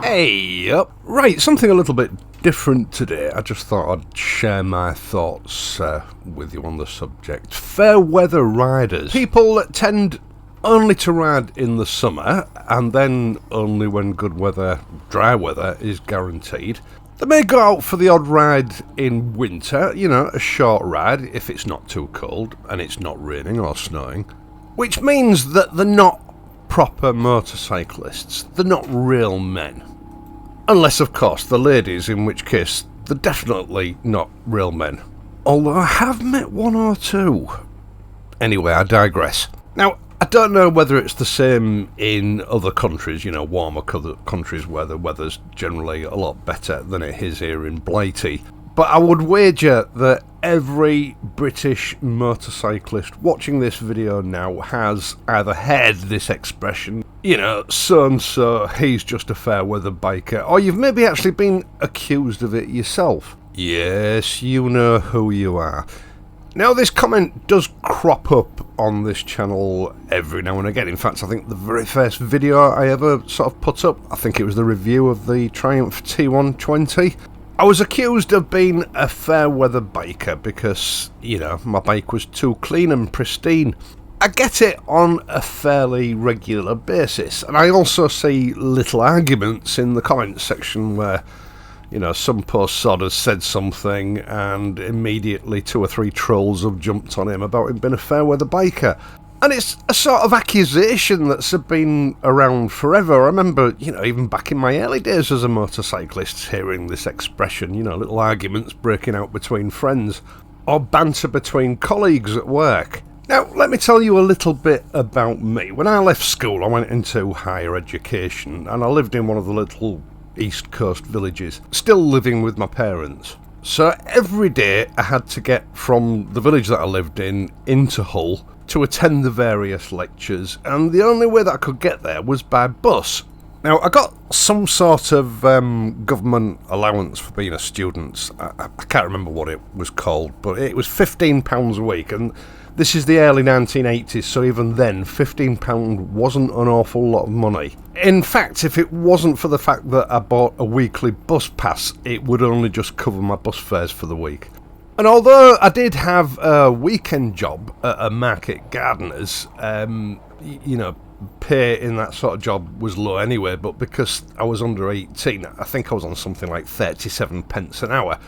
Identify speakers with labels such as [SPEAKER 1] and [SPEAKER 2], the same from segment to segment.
[SPEAKER 1] Hey, up. Right, something a little bit different today. I just thought I'd share my thoughts with you on the subject. Fair weather riders. People that tend only to ride in the summer, and then only when good weather, dry weather, is guaranteed. They may go out for the odd ride in winter, you know, a short ride if it's not too cold and it's not raining or snowing. Which means that they're not proper motorcyclists. They're not real men. Unless, of course, the ladies, in which case they're definitely not real men. Although I have met one or two. Anyway, I digress. Now, I don't know whether it's the same in other countries, you know, warmer countries where the weather's generally a lot better than it is here in Blighty. But I would wager that every British motorcyclist watching this video now has either heard this expression, you know, so-and-so, he's just a fair weather biker, or you've maybe actually been accused of it yourself. Yes, you know who you are. Now, this comment does crop up on this channel every now and again. In fact, I think the very first video I ever sort of put up, I think it was the review of the Triumph T120. I was accused of being a fair weather biker because, you know, my bike was too clean and pristine. I get it on a fairly regular basis, and I also see little arguments in the comments section where, you know, some poor sod has said something and immediately 2 or 3 trolls have jumped on him about him being a fair weather biker. And it's a sort of accusation that's been around forever. I remember, you know, even back in my early days as a motorcyclist, hearing this expression, you know, little arguments breaking out between friends or banter between colleagues at work. Now, let me tell you a little bit about me. When I left school, I went into higher education and I lived in one of the little East Coast villages, still living with my parents. So every day I had to get from the village that I lived in into Hull to attend the various lectures, and the only way that I could get there was by bus. Now, I got some sort of government allowance for being a student. I can't remember what it was called, but it was £15 a week, and this is the early 1980s, so even then, £15 wasn't an awful lot of money. In fact, if it wasn't for the fact that I bought a weekly bus pass, it would only just cover my bus fares for the week. And although I did have a weekend job at a market gardener's, you know, pay in that sort of job was low anyway, but because I was under 18, I think I was on something like 37 pence an hour.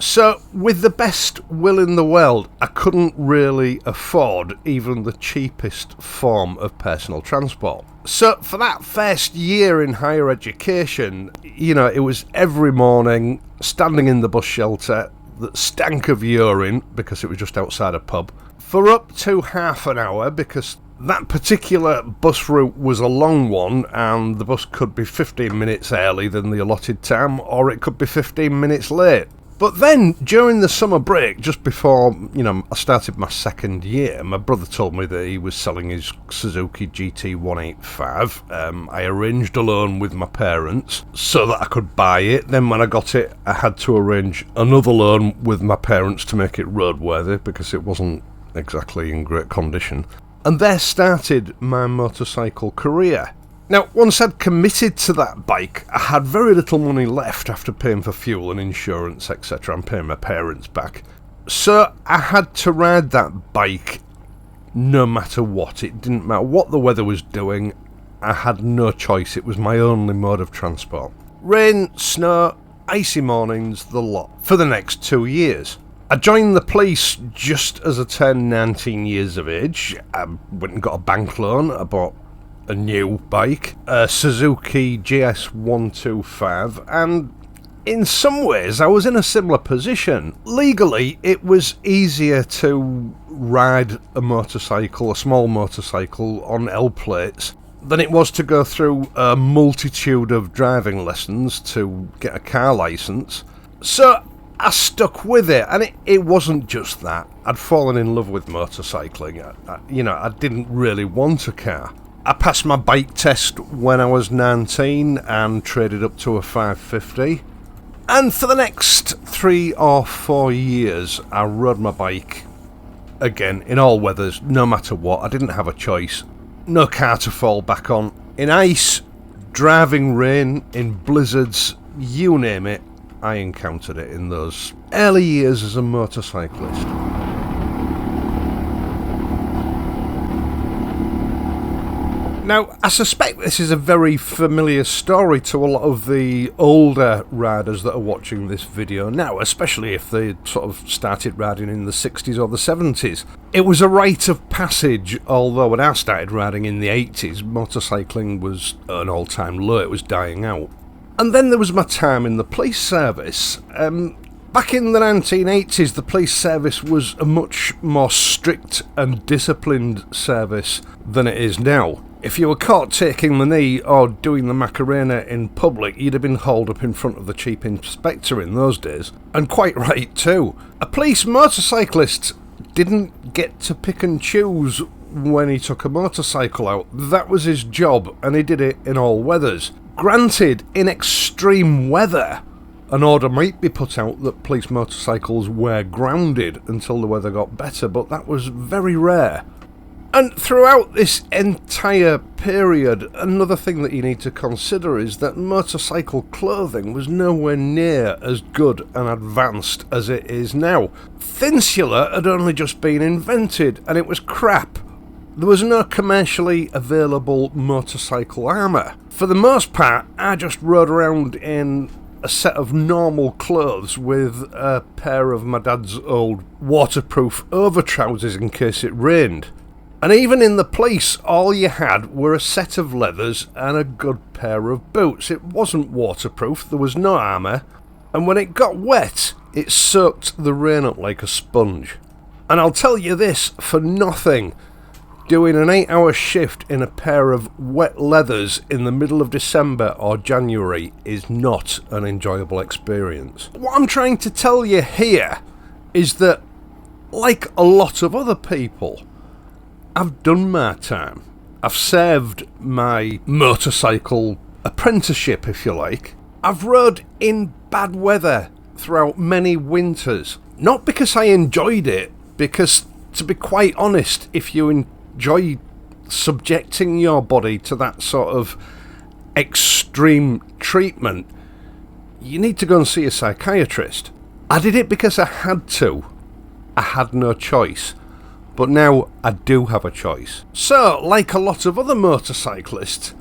[SPEAKER 1] So, with the best will in the world, I couldn't really afford even the cheapest form of personal transport. So, for that first year in higher education, you know, it was every morning, standing in the bus shelter that stank of urine, because it was just outside a pub, for up to half an hour, because that particular bus route was a long one, and the bus could be 15 minutes early than the allotted time, or it could be 15 minutes late. But then, during the summer break, just before, you know, I started my second year, my brother told me that he was selling his Suzuki GT185. I arranged a loan with my parents so that I could buy it. Then when I got it, I had to arrange another loan with my parents to make it roadworthy, because it wasn't exactly in great condition. And there started my motorcycle career. Now, once I'd committed to that bike, I had very little money left after paying for fuel and insurance, etc. and paying my parents back. So I had to ride that bike no matter what. It didn't matter what the weather was doing. I had no choice. It was my only mode of transport. Rain, snow, icy mornings, the lot, for the next 2 years. I joined the police just as I turned 19 years of age. I went and got a bank loan. I bought a new bike, a Suzuki GS125, and in some ways I was in a similar position. Legally, it was easier to ride a motorcycle, a small motorcycle, on L plates than it was to go through a multitude of driving lessons to get a car licence. So I stuck with it, and it wasn't just that. I'd fallen in love with motorcycling. I didn't really want a car. I passed my bike test when I was 19 and traded up to a 550. And for the next 3 or 4 years, I rode my bike, again, in all weathers, no matter what. I didn't have a choice. No car to fall back on. In ice, driving rain, in blizzards, you name it, I encountered it in those early years as a motorcyclist. Now, I suspect this is a very familiar story to a lot of the older riders that are watching this video now, especially if they sort of started riding in the 60s or the 70s. It was a rite of passage, although when I started riding in the 80s, motorcycling was at an all-time low, it was dying out. And then there was my time in the police service. Back in the 1980s, the police service was a much more strict and disciplined service than it is now. If you were caught taking the knee or doing the Macarena in public, you'd have been hauled up in front of the chief inspector in those days. And quite right too. A police motorcyclist didn't get to pick and choose when he took a motorcycle out. That was his job, and he did it in all weathers. Granted, in extreme weather, an order might be put out that police motorcycles were grounded until the weather got better, but that was very rare. And throughout this entire period, another thing that you need to consider is that motorcycle clothing was nowhere near as good and advanced as it is now. Thinsular had only just been invented, and it was crap. There was no commercially available motorcycle armour. For the most part, I just rode around in a set of normal clothes with a pair of my dad's old waterproof over-trousers in case it rained. And even in the police, all you had were a set of leathers and a good pair of boots. It wasn't waterproof, there was no armour, and when it got wet, it soaked the rain up like a sponge. And I'll tell you this for nothing, doing an 8-hour shift in a pair of wet leathers in the middle of December or January is not an enjoyable experience. What I'm trying to tell you here is that, like a lot of other people, I've done my time. I've served my motorcycle apprenticeship, if you like. I've rode in bad weather throughout many winters. Not because I enjoyed it, because, to be quite honest, if you enjoy subjecting your body to that sort of extreme treatment, you need to go and see a psychiatrist. I did it because I had to. I had no choice. But now I do have a choice. So, like a lot of other motorcyclists,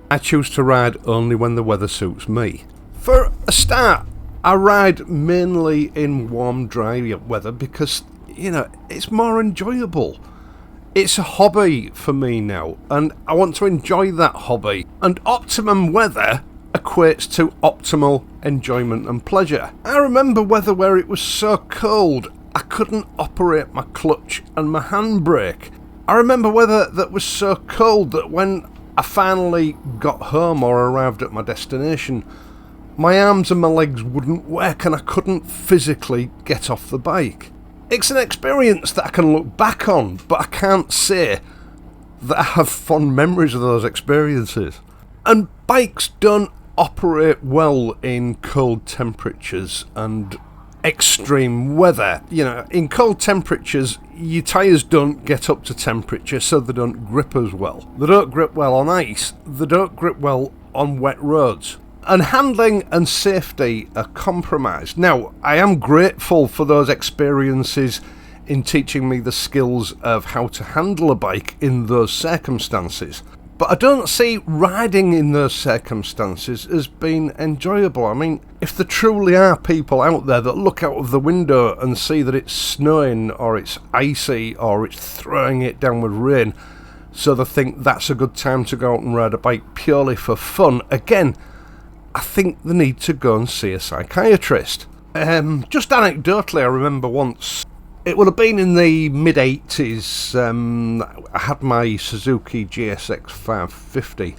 [SPEAKER 1] I choose to ride only when the weather suits me. For a start, I ride mainly in warm, dry weather because, it's more enjoyable. It's a hobby for me now, and I want to enjoy that hobby. And optimum weather equates to optimal enjoyment and pleasure. I remember weather where it was so cold I couldn't operate my clutch and my handbrake. I remember weather that was so cold that when I finally got home or arrived at my destination, my arms and my legs wouldn't work and I couldn't physically get off the bike. It's an experience that I can look back on, but I can't say that I have fond memories of those experiences. And bikes don't operate well in cold temperatures and extreme weather. In cold temperatures, your tyres don't get up to temperature, so they don't grip as well. They don't grip well on ice, they don't grip well on wet roads. And handling and safety are compromised. Now, I am grateful for those experiences in teaching me the skills of how to handle a bike in those circumstances. But I don't see riding in those circumstances as being enjoyable. I mean, if there truly are people out there that look out of the window and see that it's snowing or it's icy or it's throwing it down with rain, so they think that's a good time to go out and ride a bike purely for fun, again, I think they need to go and see a psychiatrist. Just anecdotally, I remember once, it would have been in the mid-80s, I had my Suzuki GSX 550,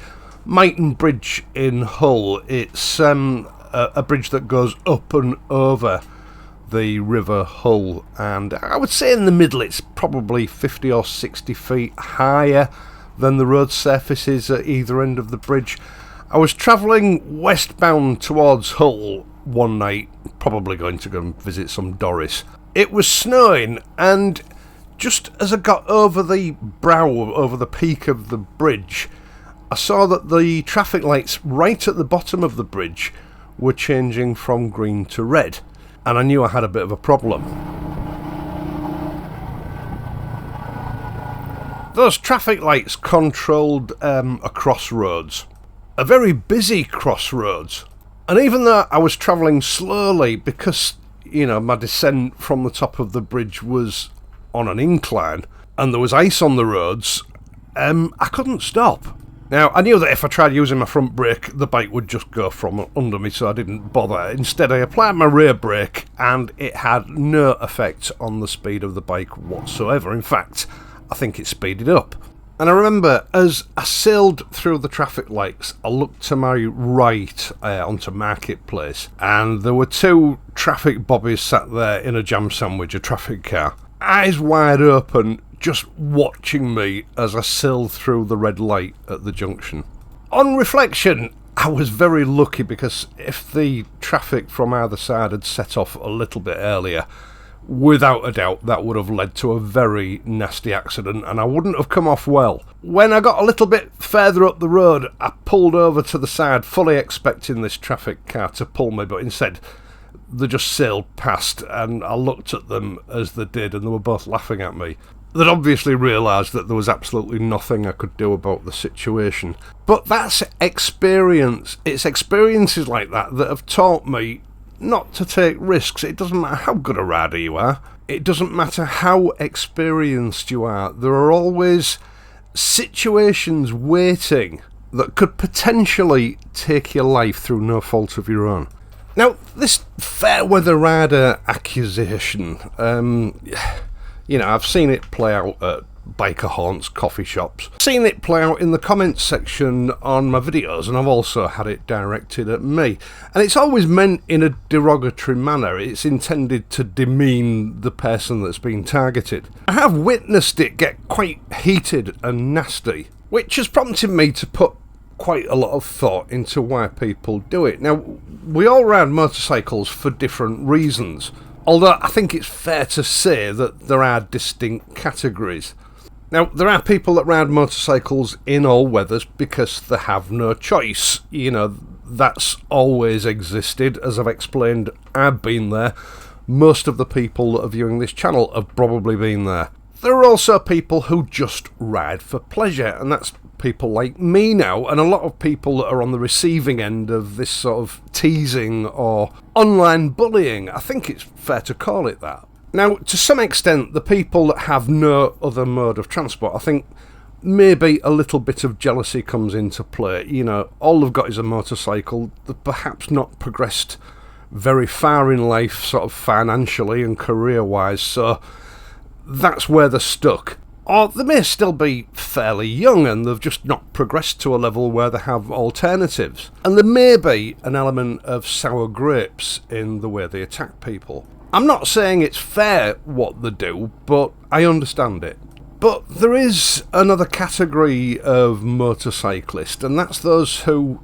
[SPEAKER 1] Myton Bridge in Hull. It's a bridge that goes up and over the River Hull, and I would say in the middle it's probably 50 or 60 feet higher than the road surfaces at either end of the bridge. I was travelling westbound towards Hull one night, probably going to go and visit some Doris. It was snowing, and just as I got over the brow, over the peak of the bridge, I saw that the traffic lights right at the bottom of the bridge were changing from green to red, and I knew I had a bit of a problem. Those traffic lights controlled a crossroads, a very busy crossroads, and even though I was travelling slowly because, you know, my descent from the top of the bridge was on an incline and there was ice on the roads, I couldn't stop. Now, I knew that if I tried using my front brake, the bike would just go from under me, so I didn't bother. Instead, I applied my rear brake, and it had no effect on the speed of the bike whatsoever. In fact, I think it speeded up. And I remember, as I sailed through the traffic lights, I looked to my right onto Marketplace, and there were two traffic bobbies sat there in a jam sandwich, a traffic car, eyes wide open, just watching me as I sailed through the red light at the junction. On reflection, I was very lucky because if the traffic from either side had set off a little bit earlier, without a doubt that would have led to a very nasty accident and I wouldn't have come off well. When I got a little bit further up the road, I pulled over to the side, fully expecting this traffic car to pull me, but instead they just sailed past, and I looked at them as they did and they were both laughing at me. They'd obviously realised that there was absolutely nothing I could do about the situation. But that's experience. It's experiences like that that have taught me not to take risks. It doesn't matter how good a rider you are. It doesn't matter how experienced you are. There are always situations waiting that could potentially take your life through no fault of your own. Now, this fair weather rider accusation, you know, I've seen it play out at biker haunts, coffee shops. I've seen it play out in the comments section on my videos, and I've also had it directed at me. And it's always meant in a derogatory manner. It's intended to demean the person that's been targeted. I have witnessed it get quite heated and nasty, which has prompted me to put quite a lot of thought into why people do it. Now, we all ride motorcycles for different reasons, although I think it's fair to say that there are distinct categories. Now, there are people that ride motorcycles in all weathers because they have no choice. You know, that's always existed. As I've explained, I've been there. Most of the people that are viewing this channel have probably been there. There are also people who just ride for pleasure, and that's people like me now, and a lot of people that are on the receiving end of this sort of teasing or online bullying. I think it's fair to call it that. Now, to some extent, the people that have no other mode of transport, I think maybe a little bit of jealousy comes into play. You know, all they've got is a motorcycle. They've perhaps not progressed very far in life, sort of financially and career-wise, so that's where they're stuck. Or they may still be fairly young and they've just not progressed to a level where they have alternatives. And there may be an element of sour grapes in the way they attack people. I'm not saying it's fair what they do, but I understand it. But there is another category of motorcyclist, and that's those who,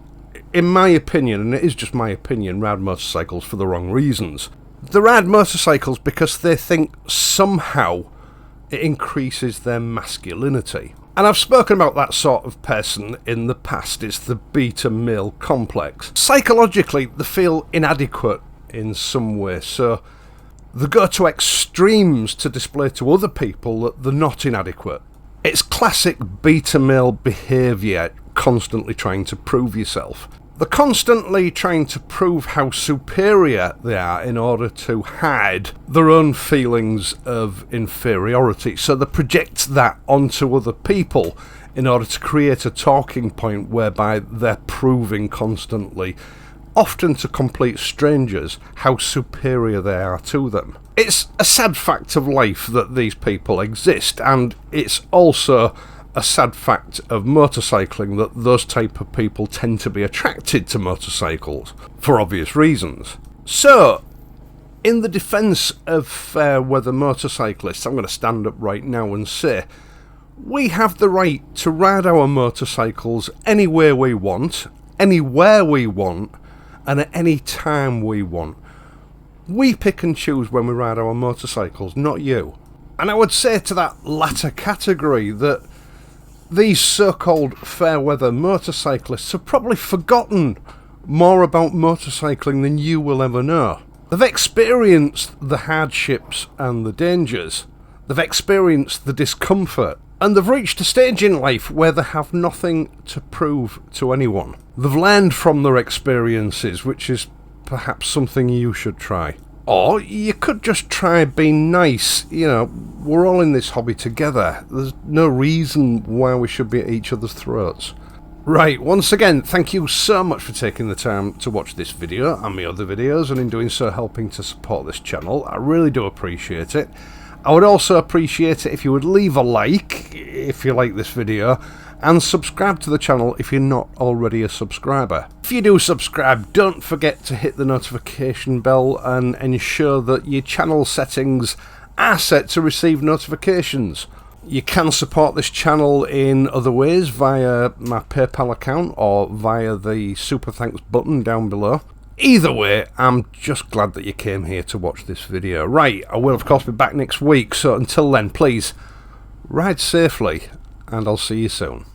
[SPEAKER 1] in my opinion, and it is just my opinion, ride motorcycles for the wrong reasons. They ride motorcycles because they think somehow it increases their masculinity. And I've spoken about that sort of person in the past. It's the beta male complex. Psychologically, they feel inadequate in some way, so they go to extremes to display to other people that they're not inadequate. It's classic beta male behaviour, constantly trying to prove yourself. They're constantly trying to prove how superior they are in order to hide their own feelings of inferiority. So they project that onto other people in order to create a talking point whereby they're proving constantly, often to complete strangers, how superior they are to them. It's a sad fact of life that these people exist, and it's also a sad fact of motorcycling that those type of people tend to be attracted to motorcycles for obvious reasons. So, in the defence of fair weather motorcyclists, I'm going to stand up right now and say we have the right to ride our motorcycles anywhere we want, anywhere we want, and at any time we want. We pick and choose when we ride our motorcycles, not you. And I would say to that latter category that These so-called fair-weather motorcyclists have probably forgotten more about motorcycling than you will ever know. They've experienced the hardships and the dangers. They've experienced the discomfort. And they've reached a stage in life where they have nothing to prove to anyone. They've learned from their experiences, which is perhaps something you should try. Or you could just try being nice. You know, we're all in this hobby together. There's no reason why we should be at each other's throats. Right, once again, thank you so much for taking the time to watch this video and my other videos, and in doing so helping to support this channel. I really do appreciate it. I would also appreciate it if you would leave a like if you like this video, and subscribe to the channel if you're not already a subscriber. If you do subscribe, don't forget to hit the notification bell and ensure that your channel settings are set to receive notifications. You can support this channel in other ways via my PayPal account or via the super thanks button down below. Either way, I'm just glad that you came here to watch this video. Right, I will of course be back next week, so until then, please, ride safely, and I'll see you soon.